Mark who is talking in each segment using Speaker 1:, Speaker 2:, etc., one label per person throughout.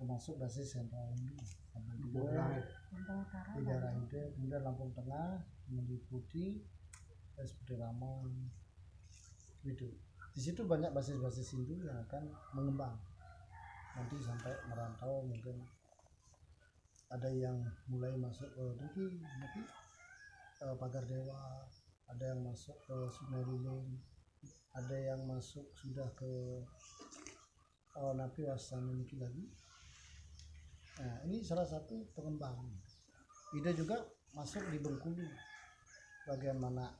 Speaker 1: termasuk basis sentral Hindu, di daerah Hindu, kemudian Lampung Tengah meliputi seperti Rama gitu. Di situ banyak basis-basis Hindu yang akan mengembang nanti sampai merantau, mungkin ada yang mulai masuk ke nanti Pagar Dewa, ada yang masuk ke Sungai Lilin, ada yang masuk sudah ke Napi Wasana lagi. Nah, ini salah satu pengembang. Ide juga masuk di Bengkulu bagian mana,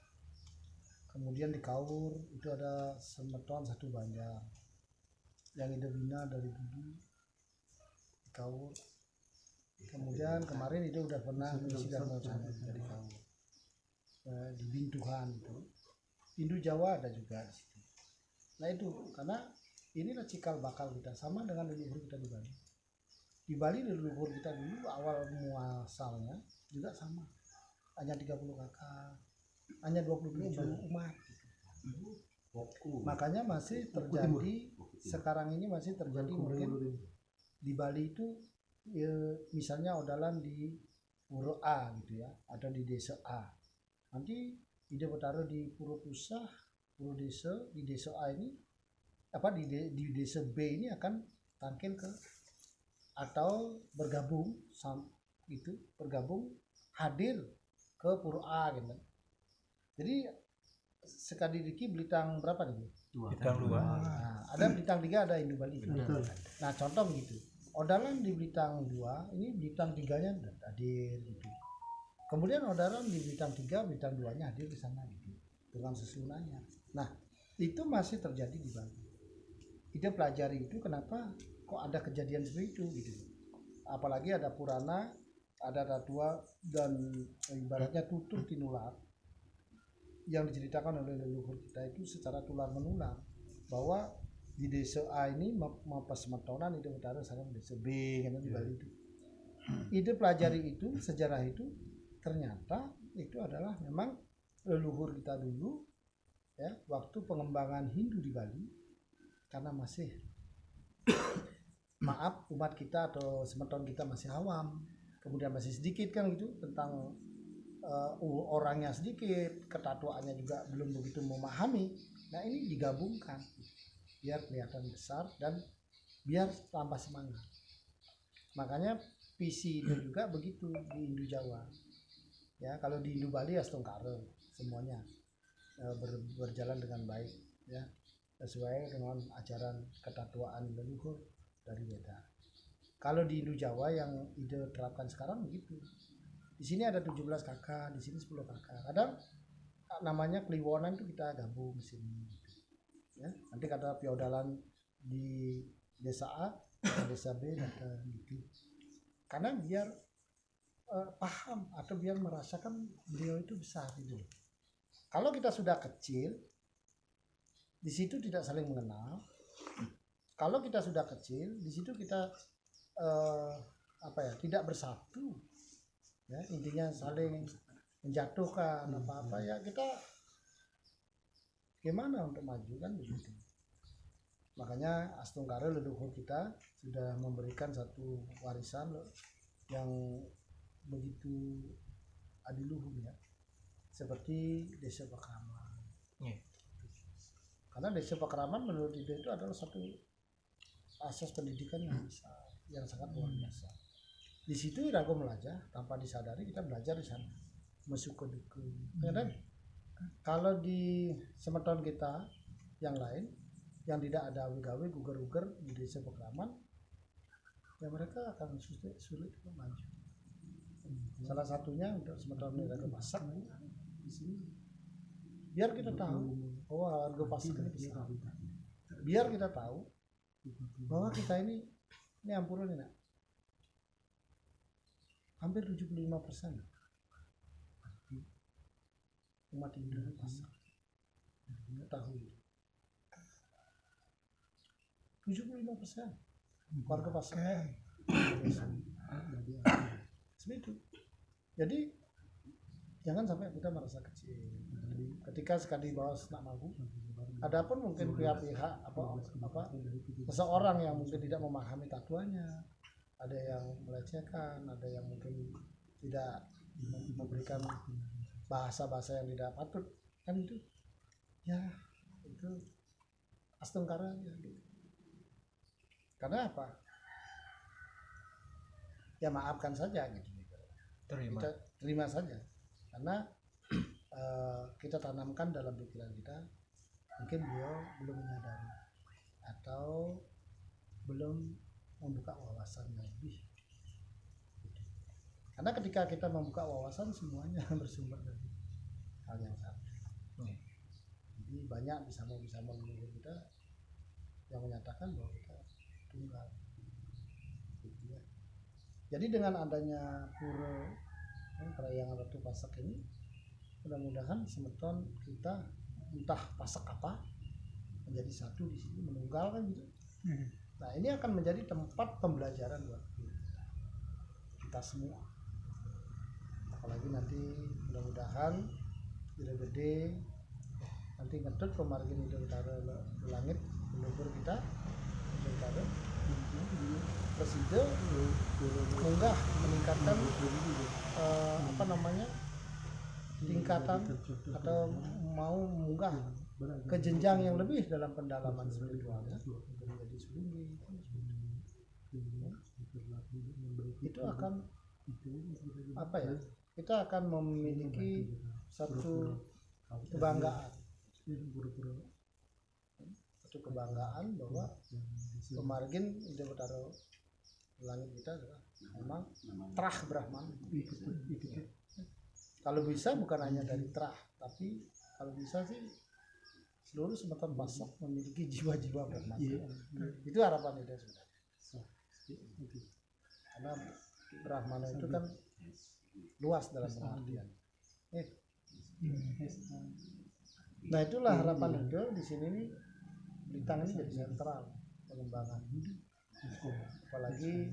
Speaker 1: kemudian di Kaur itu ada Semeton Satu Banjar, yang ide bina dari dulu di Kaur. Kemudian kemarin itu udah pernah mengisi Dharma dari Kaur, di Bintuhan itu. Hindu Jawa ada juga di situ. Nah itu karena inilah cikal bakal kita, sama dengan leluhur kita di Bali. Di Bali leluhur kita dulu awal muasalnya juga sama, hanya 30 kakak, hanya 27 umat gitu. Makanya masih terjadi sekarang ini, masih terjadi mungkin di Bali itu ya, misalnya odalan di Pura A gitu ya, atau di desa A, nanti ide bertaruh di Pura Pusah, Pura Desa, di desa A ini apa di desa B ini akan tangkil ke atau bergabung itu, bergabung hadir ke Pura A gitu. Jadi sekali diki Belitang berapa nih?
Speaker 2: Belitang 2.
Speaker 1: Nah, ada Belitang 3, ada Hindu Bali. Nah contoh gitu, odalan di Belitang 2 ini Belitang 3-nya hadir gitu. Kemudian odalan di Belitang 3, Belitang 2-nya hadir di sana gitu, dengan susunannya. Nah itu masih terjadi di Bali. Kita pelajari itu kenapa kok ada kejadian seperti itu gitu. Apalagi ada Purana, ada Tatua, dan ibaratnya tutur tinular yang diceritakan oleh leluhur kita itu secara tular menular, bahwa di desa A ini mapas semetonan itu utara sana desa B kan di Bali itu. Ide pelajari itu, sejarah itu ternyata itu adalah memang leluhur kita dulu ya, waktu pengembangan Hindu di Bali, karena masih maaf umat kita atau semeton kita masih awam, kemudian masih sedikit kan gitu tentang orangnya sedikit, ketatuannya juga belum begitu memahami. Nah ini digabungkan biar kelihatan besar dan biar tambah semangat. Makanya visi itu juga begitu di Hindu Jawa ya. Kalau di Hindu Bali ya Stongkare semuanya berjalan dengan baik ya, sesuai dengan ajaran ketatuaan leluhur dari Weda. Kalau di Hindu Jawa yang ide terapkan sekarang begitu, di sini ada 17 kakak, di sini 10 kakak. Kadang namanya Kliwonan itu kita gabung di sini ya. Nanti kata piodalan di desa A, desa B datang gitu. Karena biar paham atau biar merasakan beliau itu besar gitu. Kalau kita sudah kecil di situ tidak saling mengenal. Kalau kita sudah kecil di situ kita tidak bersatu ya, intinya saling menjatuhkan apa-apa ya, kita gimana untuk maju kan begitu. Makanya Astungkare leluhur kita sudah memberikan satu warisan yang begitu adiluhur ya, seperti Desa Pakraman. Karena Desa Pakraman menurut ide itu adalah satu asas pendidikan yang besar, yang sangat luar biasa. Di situ Irago belajar tanpa disadari, kita belajar di sana masuk ke dukun. Dan kalau di semeton kita yang lain yang tidak ada gawe guger-guger di Desa Pakraman, ya mereka akan sulit untuk maju. Salah satunya untuk semeton Irago Pasak di sini. Biar kita tahu bahwa Irago Pasak ini besar. Biar kita tahu bahwa kita ini ampun ini nak, hampir 75% umat Hindu Pasak. Tahu 75% warga Pasak seperti itu. Jadi jangan sampai kita merasa kecil ketika sekali bawa senak magu. Adapun mungkin pihak-pihak apa seseorang yang mungkin tidak memahami tatuannya, ada yang melecehkan, ada yang mungkin tidak memberikan bahasa-bahasa yang tidak patut, kan itu ya itu astengkara ya, gitu. Karena apa? Ya maafkan saja gitu. Kita terima saja, karena kita tanamkan dalam pikiran kita, mungkin beliau belum menyadari atau belum membuka wawasan yang lebih. Karena ketika kita membuka wawasan, semuanya bersumber dari hal yang sama. Jadi banyak bisa leluhur kita yang menyatakan bahwa kita tunggal. Gitu ya. Jadi dengan adanya pura perayaan Ratu Pasak ini, mudah-mudahan semeton kita entah pasak apa menjadi satu di sini, menunggal kan gitu. Nah ini akan menjadi tempat pembelajaran buat kita semua. Apalagi nanti mudah-mudahan gede-gede nanti ngetut pemargin Idul Utara langit leluhur kita Idul Utara presiden munggah meningkatkan tingkatan atau mau munggah ke jenjang yang lebih dalam pendalaman spiritualnya menjadi sulinggi. Itu akan apa ya, kita akan memiliki satu kebanggaan bahwa pemargin Idul Utara langit kita adalah memang terah Brahman. Kalau bisa bukan hanya dari terah, tapi kalau bisa sih seluruh Semeton Pasak memiliki jiwa-jiwa Brahman. Itu harapan kita sebenarnya. Karena Brahmana itu kan luas dalam pengertian. Nah itulah harapan itu di sini nih, Blitang ini jadi sentral pengembangan. Apalagi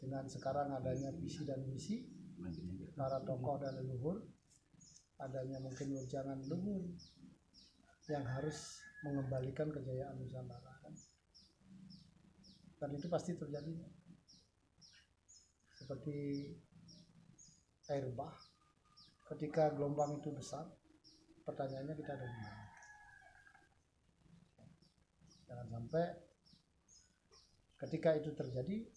Speaker 1: dengan sekarang adanya visi dan misi para tokoh dan leluhur, adanya mungkin wejangan leluhur yang harus mengembalikan kejayaan Nusantara kan. Dan itu pasti terjadi seperti air bah ketika gelombang itu besar, pertanyaannya kita ada di mana. Jangan sampai ketika itu terjadi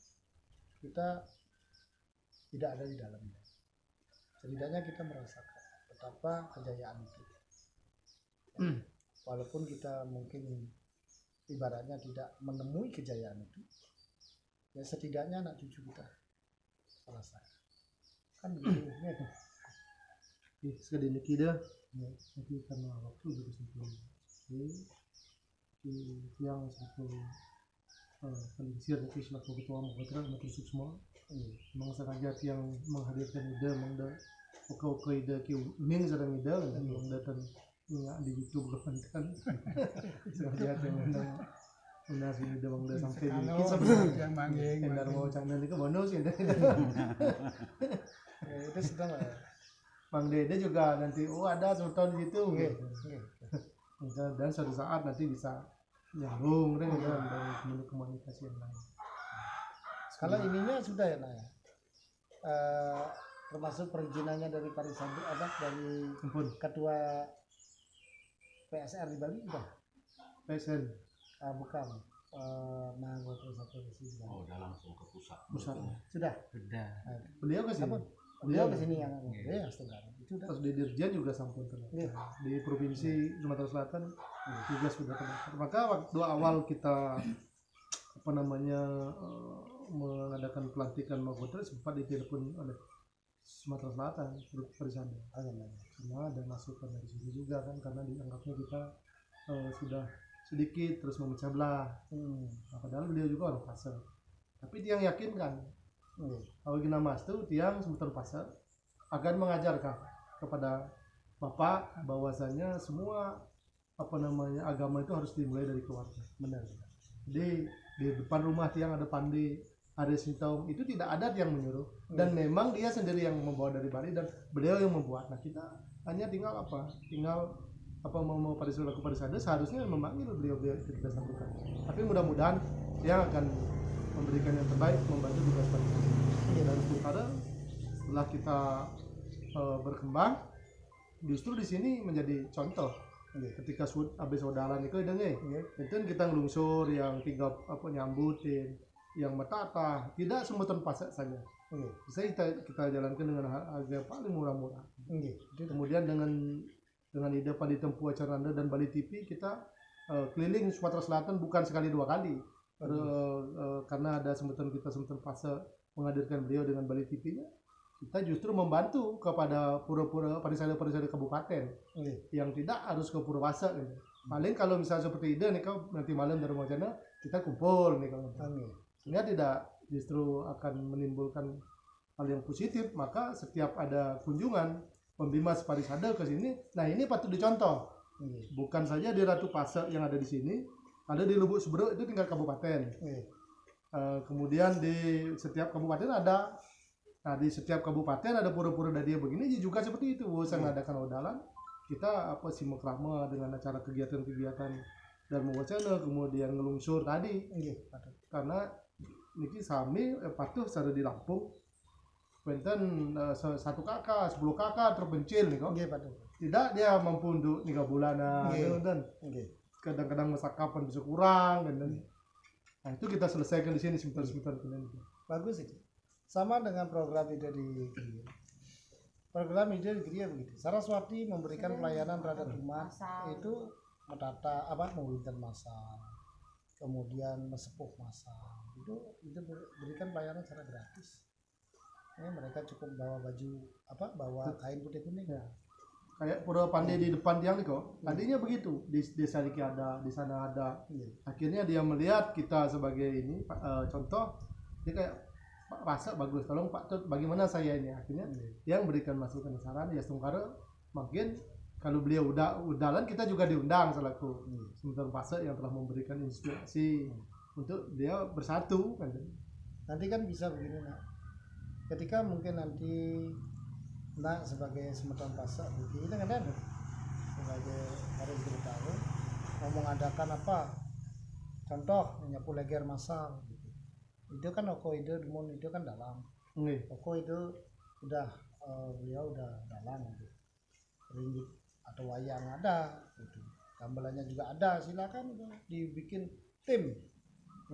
Speaker 1: kita tidak ada di dalamnya. Setidaknya kita merasakan betapa kejayaan itu. Walaupun kita mungkin ibaratnya tidak menemui kejayaan itu, ya setidaknya anak cucu kita merasakan. Kan begitu ya.
Speaker 2: Sekali kita nanti karena waktu juga sebelum yang satu kondisi nanti selaku ketua Mukhotara matur semua memang sengaja yang menghadirkan ide mengda oke ide ki ming sareng ide dan datang di YouTube kan sengaja yang undang sini ide mengda sampai bikin sebenarnya endar mau channel itu bonus ya
Speaker 1: itu sedang lah.
Speaker 2: Bang Dede juga nanti ada sultan gitu dan suatu saat nanti bisa nyambung dan komunikasi yang lain.
Speaker 1: Kalau ininya sudah ya Naya, termasuk perizinannya dari Parisandi dari ketua PSR di Bali sudah?
Speaker 2: PSN?
Speaker 1: Bukan, Naanggota Satu Resi.
Speaker 3: Udah langsung ke pusat.
Speaker 1: Sudah.
Speaker 2: Beliau ke sini.
Speaker 1: Beliau ke sini yang ya setengah. Itu udah.
Speaker 2: Terus di Dirjen juga sampun di provinsi Sumatera Selatan juga sudah terdaftar. Maka waktu awal kita mengadakan pelantikan Mukhotara sempat ditelepon oleh Sumatera Selatan Parisandi. Karena ada masukan dari sini juga kan, karena dianggapnya kita sudah sedikit terus memecah belah. Padahal beliau juga orang Pasak. Tapi dia yakinkan Awigina Mas itu tiang Semeton Pasak akan mengajarkan kepada Bapak bahwasanya semua agama itu harus dimulai dari keluarga. Benar. Jadi di depan rumah tiang ada pandi, ada sintaung, itu tidak ada yang menyuruh dan memang dia sendiri yang membawa dari Bali dan beliau yang membuat. Nah kita hanya tinggal mau Parisada seharusnya memanggil beliau kita sambutkan. Tapi mudah-mudahan dia akan memberikan yang terbaik, membantu tugas pariwisata. Dan Tungkara setelah kita berkembang, justru di sini menjadi contoh. Ketika habis odalan itu itu kita ngelungsur yang tiga nyambutin, yang metata, tidak semutan pasak saja. Bisa kita jalankan dengan harga paling murah-murah. Kemudian dengan ide Padi Tempu Acara Anda dan Bali TV, kita keliling Sumatera Selatan bukan sekali 2 kali. Karena ada semutan fase menghadirkan beliau dengan Bali TV-nya, kita justru membantu kepada pura-pura parisada kabupaten yang tidak harus ke Purwasa gitu. Paling kalau misalnya seperti ide nih kau nanti malam dari Wacana kita kumpul nih kalau sehingga tidak justru akan menimbulkan hal yang positif. Maka setiap ada kunjungan pembimas parisada ke sini, nah ini patut dicontoh. Bukan saja di Ratu Pase yang ada di sini, ada di Lubuk Seberuk itu tingkat kabupaten. Kemudian di setiap kabupaten ada. Nah di setiap kabupaten ada pura-pura dadia begini juga seperti itu. Saya mengadakan odalan, kita simukrama dengan acara kegiatan-kegiatan dan mewacana, kemudian ngelungsur tadi. Karena niki sami patuh secara di Lampung, penten 1 kakak, 10 kakak terpencil nih kok. Tidak dia mampu untuk 3 bulanan, dan kadang-kadang masa kapan bisa kurang dan nah itu kita selesaikan di sini sebentar-sebentar.
Speaker 1: Bagus itu. Sama dengan program ide di Gria. Program ide di Gria begitu. Saraswati memberikan pelayanan terhadap rumah itu metata mewinter masal, kemudian mesepuh masal. Itu berikan pelayanan secara gratis. Mereka cukup bawa baju bawa kain putih kuning. Kayak Pura Pandai di depan tiang nih kok. Tadinya begitu, di desa Liki ada, di sana ada. Akhirnya dia melihat kita sebagai ini contoh, dia kayak Pak rasa bagus, tolong Pak Tut bagaimana saya ini. Akhirnya yang berikan masukan saran ya Tungkara, makin kalau beliau udalan kita juga diundang selaku sementara fase yang telah memberikan inspirasi untuk dia bersatu kan. Nanti kan bisa begini nak, ketika mungkin nanti nak sebagai sementara fase begini kan ada sebagai harus beritahu mau mengadakan contoh nyapu leger masal. Itu kan Oko ide Dumon itu kan dalam. Oko itu udah beliau udah dalam gitu. Ringgit atau wayang ada gitu. Gamelannya juga ada, silakan dibikin tim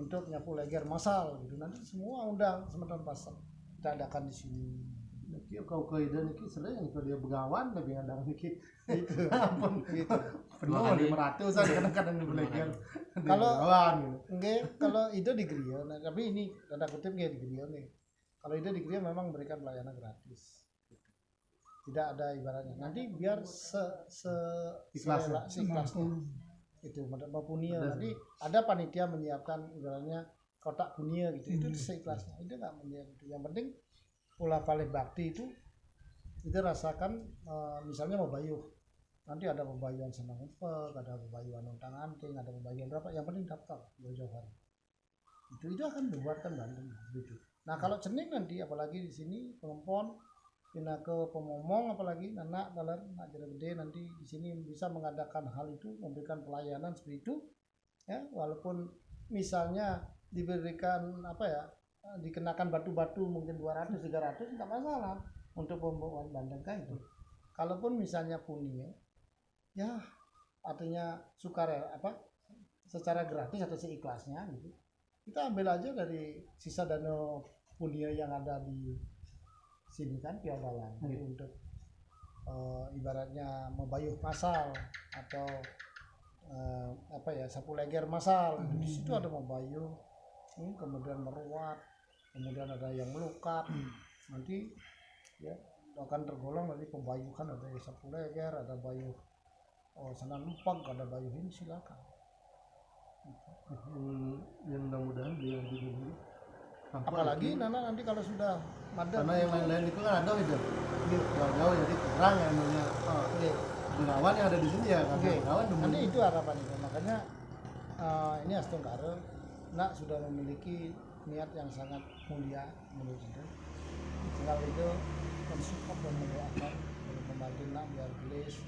Speaker 1: untuk nyapu leger masal gitu. Nanti semua undang sementara pasang. Kita adakan di sini. Niki Oko ide niki selain kalau dia begawan lebih ada niki itu. Ampun gitu. Penuh 500 aja kadang-kadang di leger. Kalau kalau ide di Gria, nah, tapi ini tanda kutip di Gria nih. Kalau ide di Gria memang memberikan pelayanan gratis. Gitu. Tidak ada ibaratnya. Nanti biar seikhlasnya. Itu Mbak Punia. Nanti ada panitia menyiapkan ibaratnya kotak punia gitu. Itu seikhlasnya. Itu nggak menjadi. Yang penting ulah paling bakti itu rasakan misalnya mau bayuh. Nanti ada pembayuan senang upek, ada pembayuan untang anting, ada pembayuan berapa, yang penting daftar jauh-jauh hari. Itu akan membuatkan Bandung gitu. Nah kalau cening nanti apalagi di sini pengempon pindah ke Pemomong, apalagi anak jadi gede nanti di sini bisa mengadakan hal itu, memberikan pelayanan seperti itu ya, walaupun misalnya diberikan dikenakan batu-batu mungkin 200-300 tidak masalah untuk pembawaan Bandung kan itu. Kalaupun misalnya punya ya artinya sukarela secara gratis atau seikhlasnya gitu, kita ambil aja dari sisa dana punia yang ada di sini kan piadalan untuk ibaratnya membayuh masal atau sapu leger masal. Di situ ada membayuh, kemudian meruat, kemudian ada yang melukat, nanti ya akan tergolong dari pembayuhan, ada sapu leger, ada bayuh Senan Empang, ada bayuh ini silakan. Yang mudah-mudahan dia begini. Apalagi nanti kalau sudah madan. Karena yang lain-lain itu kan ada itu. Jauh-jauh jadi kurang yang namanya. Bengawan yang ada di sini ya. Bengawan nanti itu harapan itu. Makanya ini Astungkara sudah memiliki niat yang sangat mulia menurut kita. Sehingga itu mensupport dan mendoakan membantu biar gelis.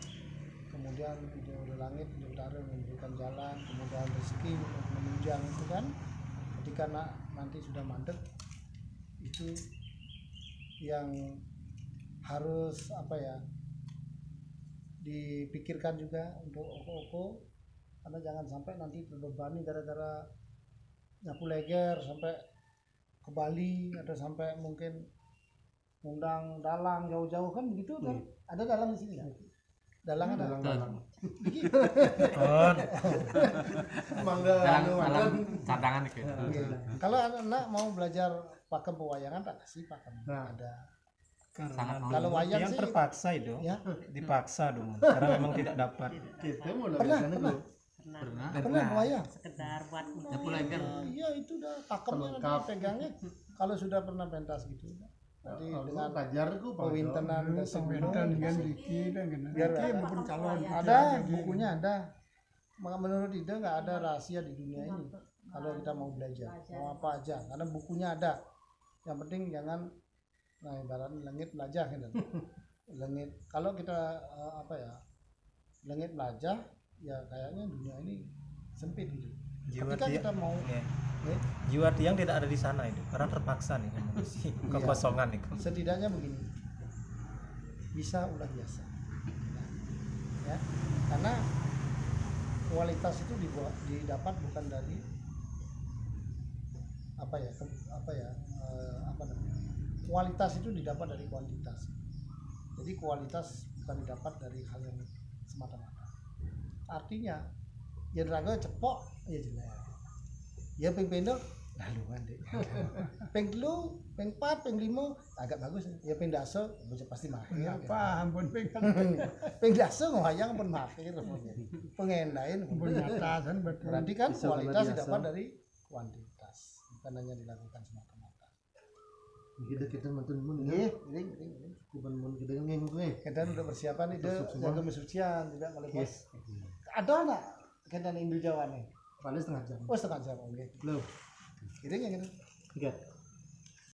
Speaker 1: Kemudian di langit, di utara memberikan jalan, kemudian rezeki untuk menunjang itu kan. ketika nanti sudah mandek itu yang harus dipikirkan juga untuk oko-oko, karena jangan sampai nanti terbebani gara-gara nyapu leger sampai ke Bali atau sampai mungkin undang dalang jauh-jauh kan begitu kan. Ada dalang di sini ya? Dalang ada.
Speaker 2: Dalang.
Speaker 3: dalang cadangan gitu.
Speaker 1: Kalau anak-anak mau belajar pakem pewayangan tak kasih pakem.
Speaker 2: Nah.
Speaker 1: Ada.
Speaker 3: Sangat
Speaker 1: Kalau wayang
Speaker 4: yang
Speaker 1: sih
Speaker 4: terpaksa itu
Speaker 1: ya
Speaker 4: dipaksa dong karena memang tidak dapat.
Speaker 2: Kita mau
Speaker 1: pernah
Speaker 3: pernah
Speaker 1: wayang.
Speaker 5: Sekedar buat
Speaker 3: nyapu leger.
Speaker 1: Iya itu udah pakemnya
Speaker 2: Pelengkap.
Speaker 1: nanti pegangnya. Kalau sudah pernah pentas gitu. Nanti dengan
Speaker 2: pelajarku
Speaker 1: pewintenan dan
Speaker 6: Pemerintahan dengan Diki dan dengan
Speaker 1: Biar
Speaker 6: Diki
Speaker 1: ada.
Speaker 6: maupun calon
Speaker 1: ada bukunya ada. Menurut Ida nggak ada rahasia di dunia ini kalau kita mau belajar mau apa aja, karena bukunya ada. Yang penting jangan ibaratnya langit belajar gitu. Langit kalau kita langit belajar ya kayaknya dunia ini sempit gitu. Ketika kita mau
Speaker 4: Jiwa tiang tidak ada di sana itu karena terpaksa nih kondisi kekosongan itu.
Speaker 1: setidaknya begini, bisa ulah biasa ya, karena kualitas itu didapat bukan dari kualitas itu didapat dari kuantitas. Jadi kualitas bukan didapat dari hal yang semata-mata. Artinya ya raga cepok ya jelek, ya ping pendek laluan deh, ping telu, ping 4, ping 5 agak bagus ya, ping daso bocah pasti mahir.
Speaker 6: paham pun pengen
Speaker 1: Ping daso ngoyang pun mahir, pengendain
Speaker 6: pun nyata kan betul.
Speaker 1: berarti kan
Speaker 2: Bisa
Speaker 1: kualitas
Speaker 2: karena
Speaker 1: didapat
Speaker 2: biasa.
Speaker 1: dari kuantitas, bukan hanya dilakukan semata-mata.
Speaker 2: kita mantun mun
Speaker 1: Nggih,
Speaker 2: ya.
Speaker 1: ini.
Speaker 2: Kuban mun kita ngeng gue.
Speaker 1: Kita udah persiapan ide
Speaker 2: Terus semua.
Speaker 1: jaga mesucian tidak boleh bos.
Speaker 2: Yes.
Speaker 1: Ada enggak kita Indo Jawa nih?
Speaker 2: Paling setengah jam.
Speaker 1: Oh setengah jam oke.
Speaker 2: Belum.
Speaker 1: Ini yang gitu.
Speaker 2: Tiga.